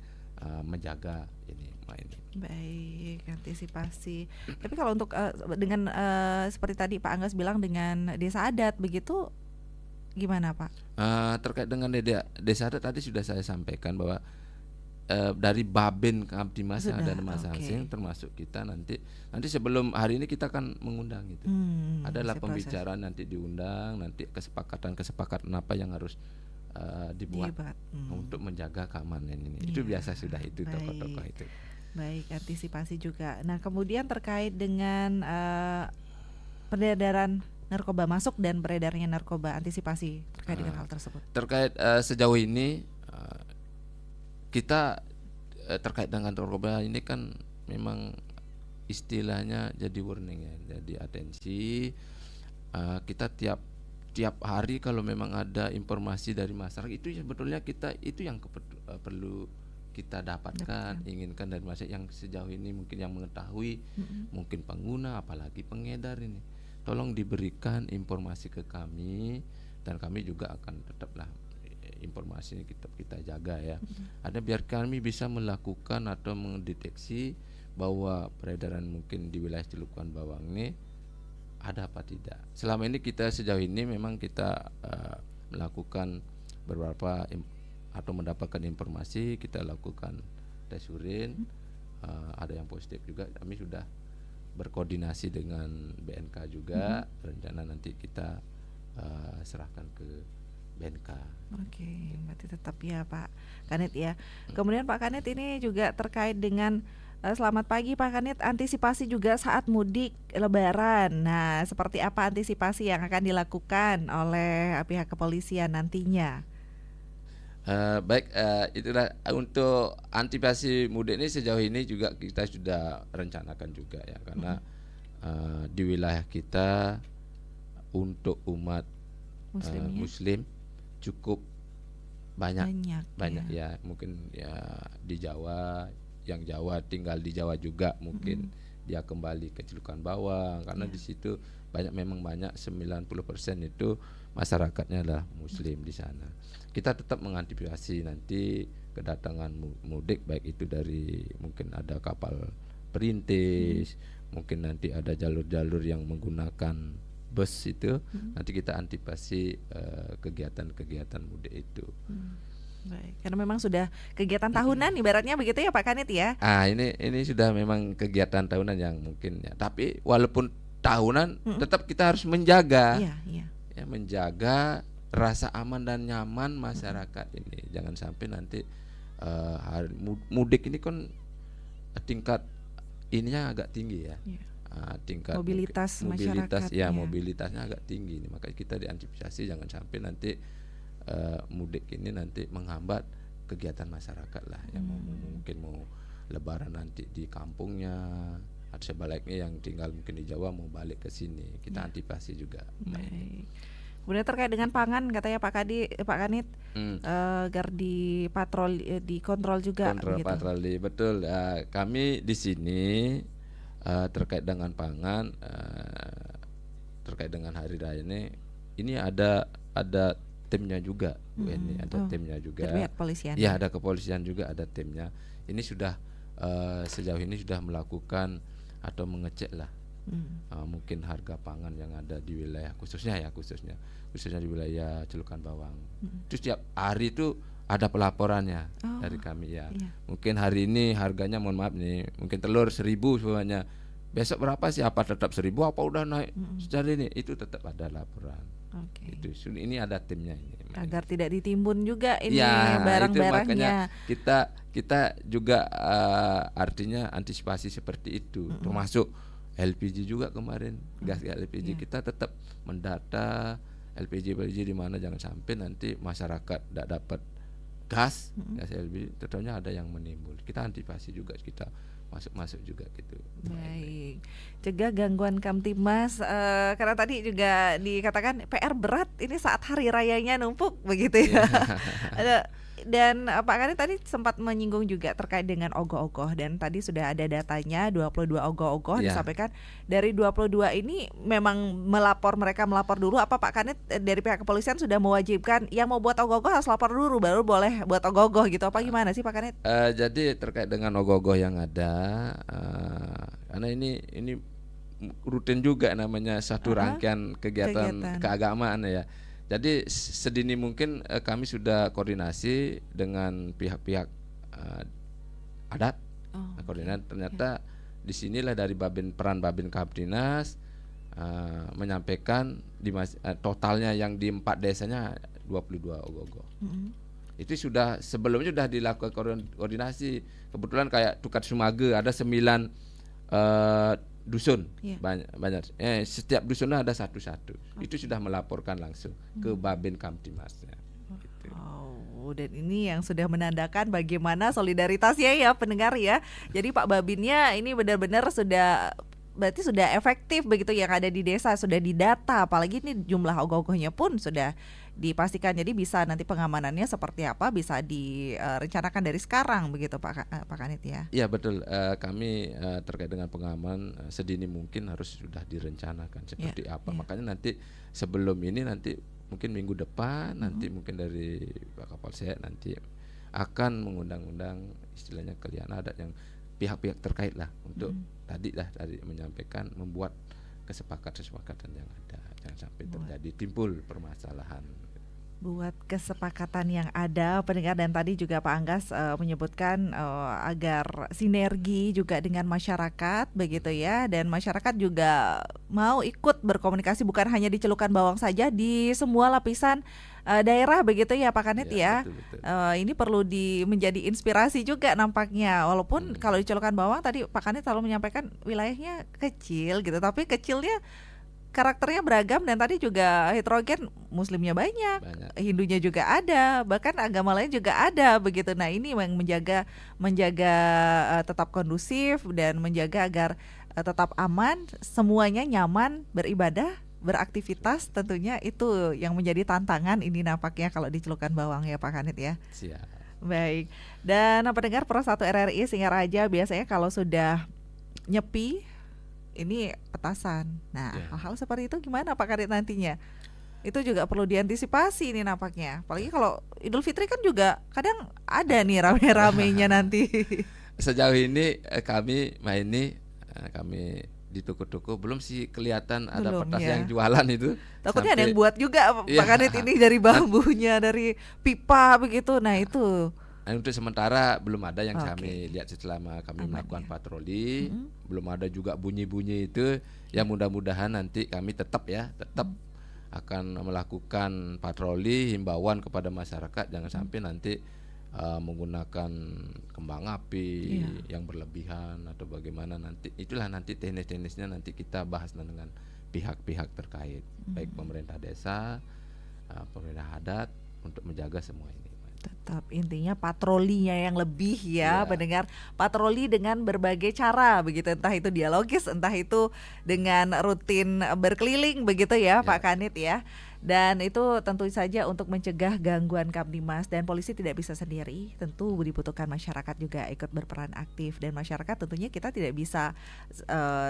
menjaga ini. Baik, antisipasi. Tapi kalau untuk dengan seperti tadi Pak Anggas bilang dengan desa adat begitu gimana Pak? Terkait dengan desa adat tadi sudah saya sampaikan bahwa dari Babin Kamtibmas yang ada di masing-masing termasuk kita nanti sebelum hari ini kita akan mengundang itu. Adalah pembicaraan nanti diundang, nanti kesepakatan apa yang harus dibuat untuk menjaga keamanan ini. Itu biasa sudah itu tokoh-tokoh itu. Baik, antisipasi juga. Nah, kemudian terkait dengan peredaran narkoba masuk dan beredarnya narkoba, antisipasi terkait dengan hal tersebut. Terkait sejauh ini kita terkait dengan narkoba ini kan memang istilahnya jadi warning ya, jadi atensi. Kita tiap hari kalau memang ada informasi dari masyarakat itu sebetulnya kita itu yang perlu kita dapatkan, inginkan dari masyarakat yang sejauh ini mungkin yang mengetahui, mungkin pengguna apalagi pengedar ini. Tolong diberikan informasi ke kami dan kami juga akan tetaplah informasi ini kita jaga ya. Ada biar kami bisa melakukan atau mendeteksi bahwa peredaran mungkin di wilayah Celukan Bawang ini ada apa tidak. Selama ini kita sejauh ini memang kita melakukan beberapa atau mendapatkan informasi, kita lakukan tes urin, ada yang positif juga. Kami sudah berkoordinasi dengan BNK juga, rencana nanti kita serahkan ke BNK. Oke, berarti tetap ya Pak Kanit ya. Kemudian Pak Kanit ini juga terkait dengan selamat pagi Pak Kanit, antisipasi juga saat mudik Lebaran. Nah, seperti apa antisipasi yang akan dilakukan oleh pihak kepolisian nantinya? Baik, itulah untuk antisipasi mudik ini sejauh ini juga kita sudah rencanakan juga ya, karena di wilayah kita untuk umat Muslim cukup banyak ya. Mungkin ya di Jawa, yang Jawa tinggal di Jawa juga mungkin dia kembali ke Celukan Bawang karena di situ memang banyak 90% itu masyarakatnya adalah Muslim di sana. Kita tetap mengantisipasi nanti kedatangan mudik, baik itu dari mungkin ada kapal perintis, mungkin nanti ada jalur-jalur yang menggunakan bus itu, nanti kita antisipasi kegiatan-kegiatan mudik itu. Baik, karena memang sudah kegiatan tahunan ibaratnya begitu ya Pak Kanit ya. Ini sudah memang kegiatan tahunan yang mungkin ya, tapi walaupun tahunan tetap kita harus menjaga. Ya, menjaga rasa aman dan nyaman masyarakat ini. Jangan sampai nanti mudik ini kan tingkat ininya agak tinggi ya. Tingkat mobilitas masyarakat ya, mobilitasnya agak tinggi. Makanya kita diantisipasi jangan sampai nanti mudik ini nanti menghambat kegiatan masyarakat lah yang mungkin mau lebaran nanti di kampungnya atau sebaliknya yang tinggal mungkin di Jawa mau balik ke sini. Kita antisipasi juga. Baik. Kemudian terkait dengan pangan katanya Pak Kanit agar dikontrol juga. Kontrol gitu. patroli, betul. Kami di sini terkait dengan pangan, terkait dengan hari raya ini ada timnya juga, Bu Eni, ada timnya juga. Dari pihak kepolisian. Ya, ada kepolisian juga, ada timnya. Ini sudah sejauh ini sudah melakukan atau mengecek lah. Mungkin harga pangan yang ada di wilayah khususnya di wilayah Celukan Bawang. Terus setiap hari itu ada pelaporannya dari kami ya. Mungkin hari ini harganya mohon maaf nih, mungkin telur 1.000 semuanya. Besok berapa sih? Apa tetap 1.000 apa udah naik? Secara ini itu tetap ada laporan. Itu ini ada timnya ini. Agar tidak ditimbun juga ini ya, barang-barangnya. Kita juga artinya antisipasi seperti itu, termasuk LPG juga kemarin, gas LPG kita tetap mendata LPG di mana, jangan sampai nanti masyarakat tidak dapat gas LPG, tentunya ada yang menimbul. Kita antisipasi juga, kita masuk juga gitu. Baik, cegah gangguan Kamtibmas, karena tadi juga dikatakan PR berat ini saat hari rayanya numpuk begitu ya. Dan Pak Kanit tadi sempat menyinggung juga terkait dengan ogoh-ogoh, dan tadi sudah ada datanya 22 ogoh-ogoh disampaikan. Dari 22 ini memang mereka melapor dulu, apa Pak Kanit dari pihak kepolisian sudah mewajibkan yang mau buat ogoh-ogoh harus lapor dulu baru boleh buat ogoh-ogoh gitu, apa gimana sih Pak Kanit? Jadi terkait dengan ogoh-ogoh yang ada, karena ini rutin juga namanya satu rangkaian kegiatan keagamaan ya. Jadi sedini mungkin kami sudah koordinasi dengan pihak-pihak adat. Koordinasi ternyata disinilah dari peran Babin Kamtibmas menyampaikan totalnya yang di 4 desanya 22 ogoh-ogoh. Itu sudah sebelumnya sudah dilakukan koordinasi. Kebetulan kayak Tukat Sumage ada 9 dusun, banyak. Setiap dusunnya ada satu-satu. Itu sudah melaporkan langsung ke Babin Kamtimasnya. Gitu. Dan ini yang sudah menandakan bagaimana solidaritasnya ya pendengar ya. Jadi Pak Babinnya ini benar-benar berarti sudah efektif begitu yang ada di desa, sudah didata, apalagi ini jumlah ogoh-ogohnya pun sudah dipastikan. Jadi bisa nanti pengamanannya seperti apa bisa direncanakan dari sekarang begitu Pak Kanit ya. Iya betul, kami terkait dengan pengaman sedini mungkin harus sudah direncanakan seperti apa. Makanya nanti sebelum ini nanti mungkin minggu depan nanti mungkin dari Pak Kapolsek nanti akan mengundang-undang istilahnya kalian adat yang pihak-pihak terkait lah untuk tadi menyampaikan membuat kesepakatan yang ada, jangan sampai terjadi timbul permasalahan. Buat kesepakatan yang ada pendengar, dan tadi juga Pak Anggas menyebutkan agar sinergi juga dengan masyarakat begitu ya, dan masyarakat juga mau ikut berkomunikasi bukan hanya di Celukan Bawang saja, di semua lapisan daerah begitu ya Pak Kanit ya. Betul. Ini perlu menjadi inspirasi juga nampaknya, walaupun kalau di Celukan Bawang tadi Pak Kanit selalu menyampaikan wilayahnya kecil gitu, tapi kecilnya karakternya beragam, dan tadi juga heterogen, muslimnya banyak, Hindunya juga ada, bahkan agama lain juga ada begitu. Nah ini yang menjaga tetap kondusif dan menjaga agar tetap aman, semuanya nyaman beribadah, beraktivitas, tentunya itu yang menjadi tantangan ini nampaknya kalau di Celukan Bawang ya Pak Kanit ya. Siap. Baik, dan pendengar Pro 1 RRI Singaraja biasanya kalau sudah nyepi ini petasan. Nah, hal-hal seperti itu gimana Pak Kanit nantinya? Itu juga perlu diantisipasi ini nampaknya. Apalagi kalau Idul Fitri kan juga kadang ada nih rame-ramenya nanti. Sejauh ini kami di toko-toko belum sih kelihatan ada petasan yang jualan itu. Takutnya ada yang buat juga Pak Kanit ini dari bambunya, dari pipa begitu. Nah itu. Untuk sementara belum ada yang kami lihat selama kami melakukan patroli, belum ada juga bunyi-bunyi itu. Ya mudah-mudahan nanti kami tetap akan melakukan patroli, himbauan kepada masyarakat jangan sampai nanti menggunakan kembang api yang berlebihan atau bagaimana nanti. Itulah nanti teknis-teknisnya nanti kita bahas dengan pihak-pihak terkait, baik pemerintah desa, pemerintah adat untuk menjaga semua ini. Tetap intinya patrolinya yang lebih ya pendengar, patroli dengan berbagai cara begitu, entah itu dialogis, entah itu dengan rutin berkeliling begitu ya Pak Kanit ya. Dan itu tentu saja untuk mencegah gangguan Kamtimas, dan polisi tidak bisa sendiri, tentu dibutuhkan masyarakat juga ikut berperan aktif, dan masyarakat tentunya kita tidak bisa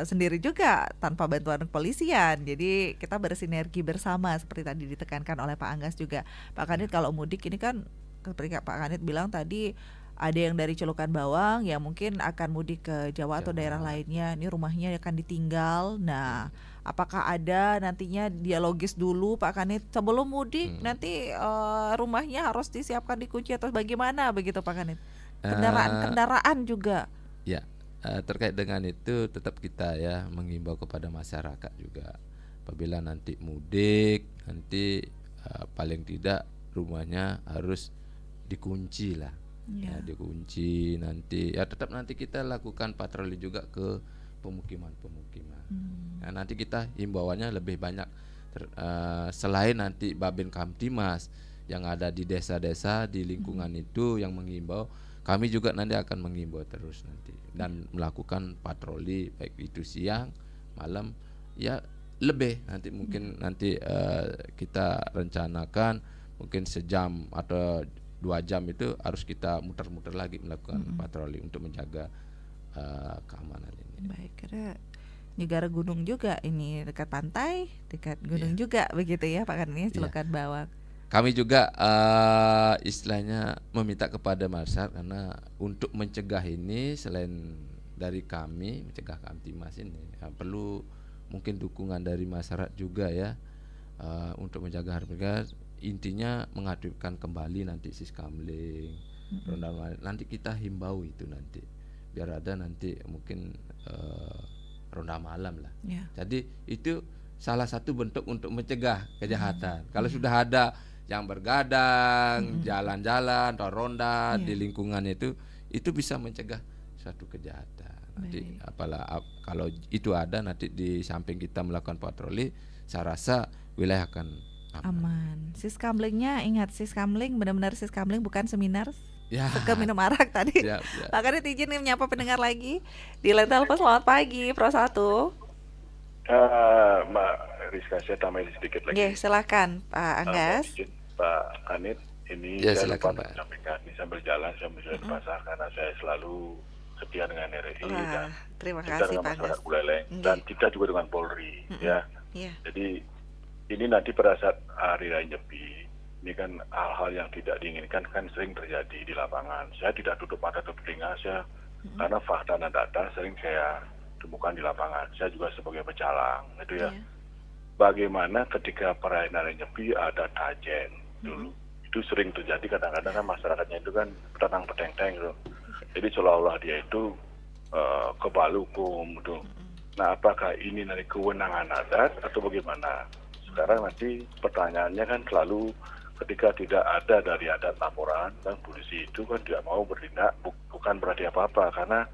sendiri juga tanpa bantuan kepolisian. Jadi kita bersinergi bersama seperti tadi ditekankan oleh Pak Anggas juga. Pak Kanit kalau mudik ini kan ketika Pak Kanit bilang tadi ada yang dari Celukan Bawang yang mungkin akan mudik ke Jawa atau daerah lainnya, ini rumahnya akan ditinggal. Nah, apakah ada nantinya dialogis dulu Pak Kanit sebelum mudik nanti rumahnya harus disiapkan dikunci atau bagaimana begitu Pak Kanit? Kendaraan juga. Ya, terkait dengan itu tetap kita mengimbau kepada masyarakat juga. Apabila nanti mudik, nanti paling tidak rumahnya harus dikunci lah. Dikunci nanti tetap nanti kita lakukan patroli juga ke pemukiman. Nah, nanti kita himbauannya lebih banyak selain nanti Babin Kamtimas yang ada di desa-desa di lingkungan itu yang menghimbau, kami juga nanti akan menghimbau terus nanti dan melakukan patroli baik itu siang, malam, lebih nanti mungkin nanti kita rencanakan mungkin sejam atau 2 jam itu harus kita muter-muter lagi melakukan patroli untuk menjaga keamanan ini. Baik, karena negara gunung juga ini, dekat pantai, dekat gunung juga begitu ya Pak Kanit, Celukan Bawang. Kami juga istilahnya meminta kepada masyarakat karena untuk mencegah ini selain dari kami mencegah Kamtimas ini perlu mungkin dukungan dari masyarakat juga untuk menjaga harga. Intinya mengaktifkan kembali nanti Siskamling, ronda nanti kita himbau itu nanti biar ada nanti mungkin ronda malam lah. Jadi itu salah satu bentuk untuk mencegah kejahatan. Kalau sudah ada yang bergadang, jalan-jalan atau ronda Iya. di lingkungan itu bisa mencegah suatu kejahatan. Nanti kalau itu ada nanti di samping kita melakukan patroli, saya rasa wilayah akan Aman. Siskamlingnya ingat, siskamling benar-benar siskamling, bukan seminar Ya. ke minum arak tadi. Siap, siap. Pak Kanit izin nih menyapa pendengar lagi di line telepon. Selamat pagi, Pro 1. Mbak Rizka, saya tambahin sedikit lagi. Oke, silakan Pak Anggas. Izin, Pak Kanit, ini Ya, saya lupa silakan, Pak. menyampaikan ini sambil jalan di pasar karena saya selalu setia dengan RRI Wah, dan terima kita kasih dengan Pak masyarakat Anggas. Buleleng Nggih. dan kita juga dengan Polri ya. Iya. Jadi ini nanti pada saat hari raya Nyepi ini kan hal-hal yang tidak diinginkan kan sering terjadi di lapangan. Saya tidak tutup mata tutup telinga saya karena fakta dan data sering saya temukan di lapangan. Saya juga sebagai pecalang itu ya. Iya. Bagaimana ketika perayaan hari Nyepi ada tajen dulu. Itu sering terjadi kadang-kadang kan masyarakatnya itu kan tenang peteng-teng gitu. Jadi seolah-olah dia itu kebal hukum gitu. Nah, apakah ini nanti kewenangan adat atau bagaimana? Sekarang nanti pertanyaannya kan selalu ketika tidak ada dari adat laporan dan polisi itu kan tidak mau bertindak, bukan berarti apa-apa karena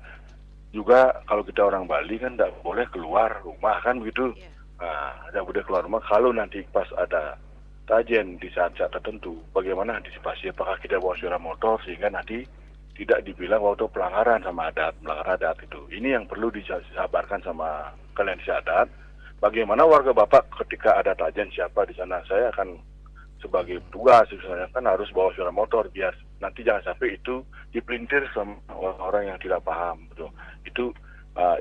juga kalau kita orang Bali kan tidak boleh keluar rumah kan begitu. Nah, tidak boleh keluar rumah kalau nanti pas ada tajen di saat-saat tertentu, bagaimana antisipasi? Apakah kita bawa sepeda motor sehingga nanti tidak dibilang waktu pelanggaran sama adat, melanggar adat itu. Ini yang perlu disabarkan sama kalian di adat. Bagaimana warga Bapak ketika ada tajen siapa di sana? Saya akan sebagai petugas misalnya kan harus bawa sepeda motor biar nanti jangan sampai itu dipelintir sama orang yang tidak paham. Betul. Itu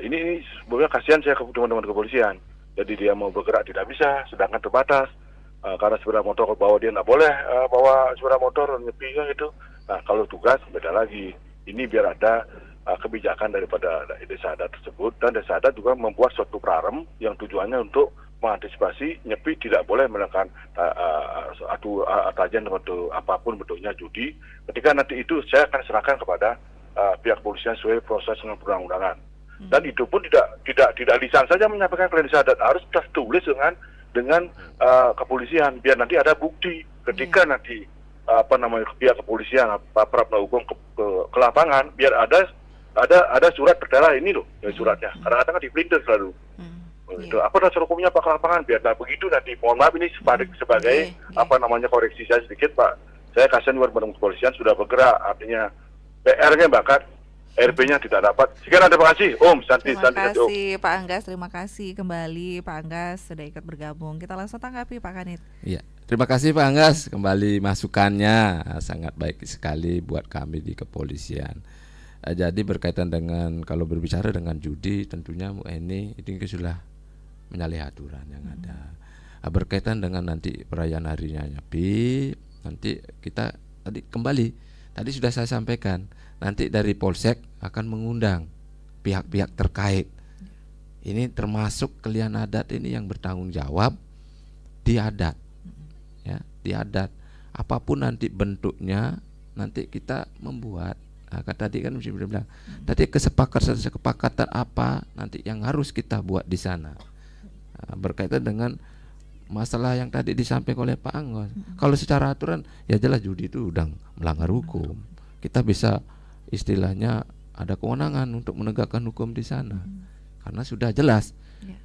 ini sebenarnya kasihan saya ke teman-teman kepolisian. Jadi dia mau bergerak tidak bisa, sedangkan terbatas. Karena sepeda motor bawa dia nggak boleh bawa sepeda motor nyepi kan gitu. Nah kalau tugas beda lagi. Ini biar ada kebijakan daripada desa adat tersebut dan desa adat juga membuat suatu prarem yang tujuannya untuk mengantisipasi nyepi tidak boleh menekan tajen atau apapun bentuknya judi. Ketika nanti itu saya akan serahkan kepada pihak polisian sesuai proses dengan perundang-undangan. Dan itu pun tidak lisan saja menyampaikan ke desa adat, harus tertulis dengan kepolisian biar nanti ada bukti ketika nanti pihak kepolisian para penegak hukum ke lapangan biar ada surat bertela ini loh suratnya karena kadang-kadang dipelintir selalu. Itu apa dasar hukumnya Pak ke lapangan biar begitu nanti mohon maaf ini sebagai koreksi saya sedikit Pak. Saya kasihan buat kepolisian sudah bergerak artinya PR-nya bahkan RP-nya tidak dapat. Sekian, terima kasih Om Santi. Terima kasih Pak Anggas, terima kasih kembali Pak Anggas sudah ikut bergabung. Kita langsung tanggapi Pak Kanit. Iya, terima kasih Pak Anggas kembali masukannya sangat baik sekali buat kami di kepolisian. Jadi berkaitan dengan kalau berbicara dengan judi tentunya ini sudah menyalahi aturan yang ada. Berkaitan dengan nanti perayaan harinya Nyepi, nanti kita tadi sudah saya sampaikan, nanti dari Polsek akan mengundang pihak-pihak terkait. Ini termasuk kalian adat ini yang bertanggung jawab di adat. Ya, di adat. Apapun nanti bentuknya nanti kita membuat. Tadi kan mesti bilang. Tadi kesepakatan apa nanti yang harus kita buat di sana. Berkaitan dengan masalah yang tadi disampaikan oleh Pak Anggas. Kalau secara aturan ya jelas judi itu udah melanggar hukum. Kita bisa istilahnya ada kewenangan untuk menegakkan hukum di sana karena sudah jelas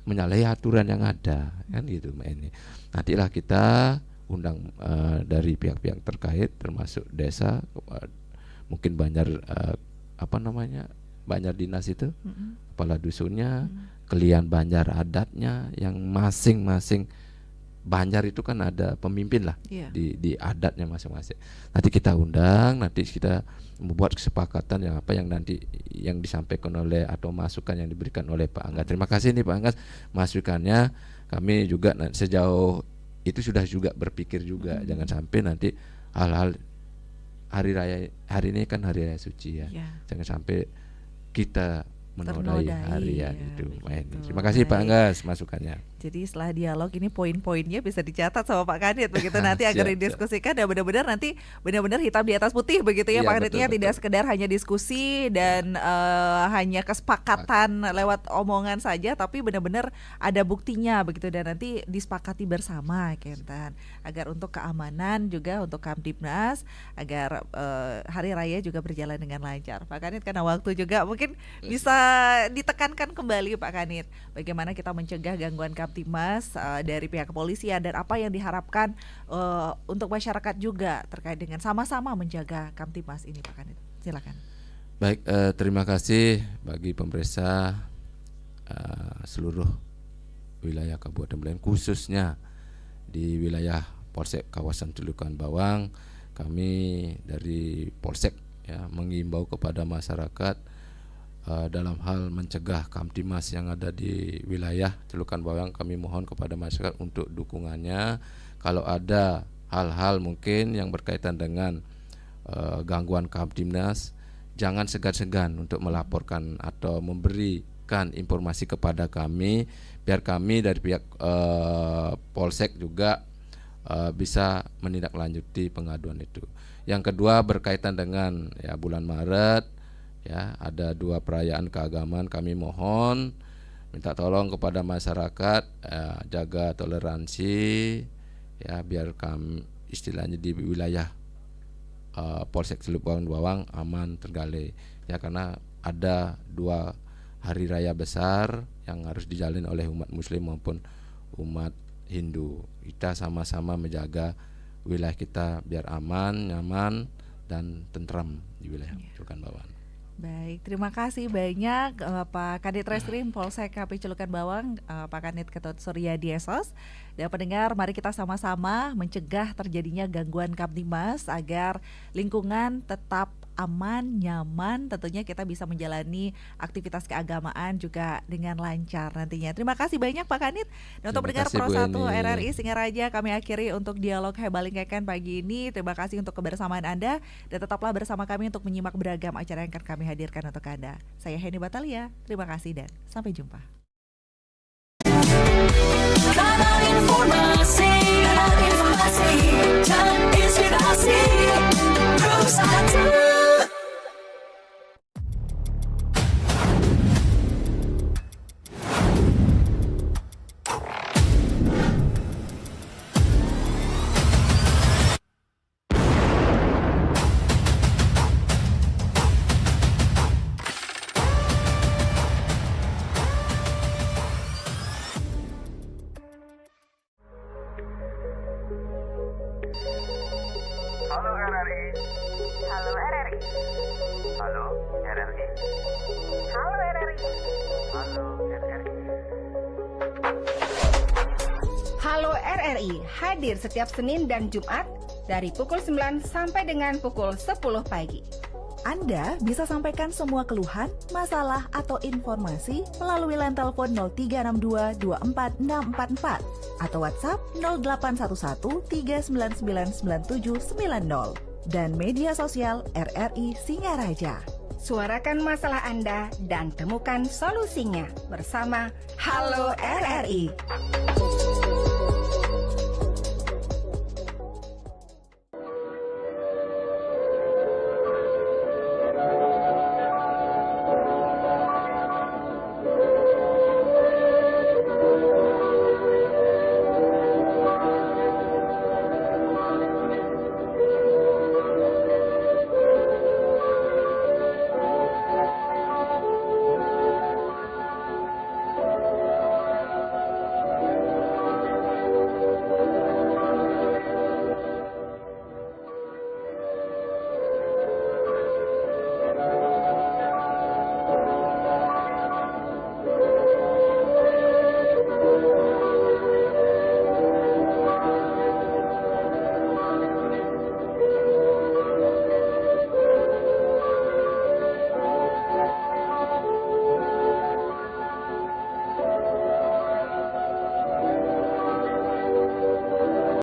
menyalahi aturan yang ada kan gitu Mbak ini. Nantilah kita undang dari pihak-pihak terkait termasuk desa mungkin Banjar Banjar dinas itu kepala dusunnya kalian Banjar adatnya yang masing-masing Banjar itu kan ada pemimpin lah di adatnya masing-masing. Nanti kita undang, nanti kita membuat kesepakatan yang nanti yang disampaikan oleh atau masukan yang diberikan oleh Pak Anggas. Terima kasih nih Pak Anggas masukannya. Kami juga sejauh itu sudah juga berpikir juga jangan sampai nanti hal-hal hari ini kan hari raya suci ya. Jangan sampai kita menodai hari itu. Terima kasih Pak Anggas masukannya. Jadi setelah dialog ini poin-poinnya bisa dicatat sama Pak Kanit begitu nanti agar Siap, didiskusikan dan benar-benar nanti benar-benar hitam di atas putih begitu ya Iya, Pak Kanitnya, betul, tidak betul. sekedar hanya diskusi dan hanya kesepakatan lewat omongan saja, tapi benar-benar ada buktinya begitu dan nanti disepakati bersama Kenten agar untuk keamanan juga untuk Kamtibnas agar hari raya juga berjalan dengan lancar. Pak Kanit karena waktu juga mungkin bisa ditekankan kembali Pak Kanit bagaimana kita mencegah gangguan Kamtibmas dari pihak kepolisian dan apa yang diharapkan untuk masyarakat juga terkait dengan sama-sama menjaga Kamtibmas ini Pak Kanit. Silakan. Baik, terima kasih bagi pemirsa seluruh wilayah Kabupaten Belayan, khususnya di wilayah Polsek kawasan Celukan Bawang. Kami dari Polsek ya mengimbau kepada masyarakat dalam hal mencegah Kamtibmas yang ada di wilayah Celukan Bawang. Kami mohon kepada masyarakat untuk dukungannya. Kalau ada hal-hal mungkin yang berkaitan dengan gangguan Kamtibnas, jangan segan-segan untuk melaporkan atau memberikan informasi kepada kami, biar kami dari pihak Polsek juga bisa menindaklanjuti pengaduan itu. Yang kedua berkaitan dengan ya bulan Maret, ya ada 2 perayaan keagamaan. Kami mohon minta tolong kepada masyarakat jaga toleransi ya, biar kami istilahnya di wilayah Polsek Celukan Bawang aman tergali ya, karena ada 2 hari raya besar yang harus dijalin oleh umat Muslim maupun umat Hindu. Kita sama-sama menjaga wilayah kita biar aman, nyaman dan tentram di wilayah Celukan Bawang. Baik, terima kasih banyak Pak Kanit Reskrim Polsek KP Celukan Bawang, Pak Kanit Ketut Suryadi Esos. Dan pendengar, mari kita sama-sama mencegah terjadinya gangguan Kamtibmas agar lingkungan tetap aman, nyaman, tentunya kita bisa menjalani aktivitas keagamaan juga dengan lancar nantinya. Terima kasih banyak Pak Kanit. Dan untuk pendengar Pro 1 RRI Singaraja, kami akhiri untuk dialog Hebalingkeken pagi ini. Terima kasih untuk kebersamaan Anda dan tetaplah bersama kami untuk menyimak beragam acara yang akan kami hadirkan untuk Anda. Saya Heni Batalia, terima kasih dan sampai jumpa. Kanal informasi dan inspirasi Pro 1. Halo RRI. Halo RRI. Halo RRI. Halo RRI. Halo RRI. Halo RRI hadir setiap Senin dan Jumat dari pukul 9 sampai dengan pukul 10 pagi. Anda bisa sampaikan semua keluhan, masalah, atau informasi melalui line telepon 0362 24644 atau WhatsApp 0811 399 9790 dan media sosial RRI Singaraja. Suarakan masalah Anda dan temukan solusinya bersama Halo RRI.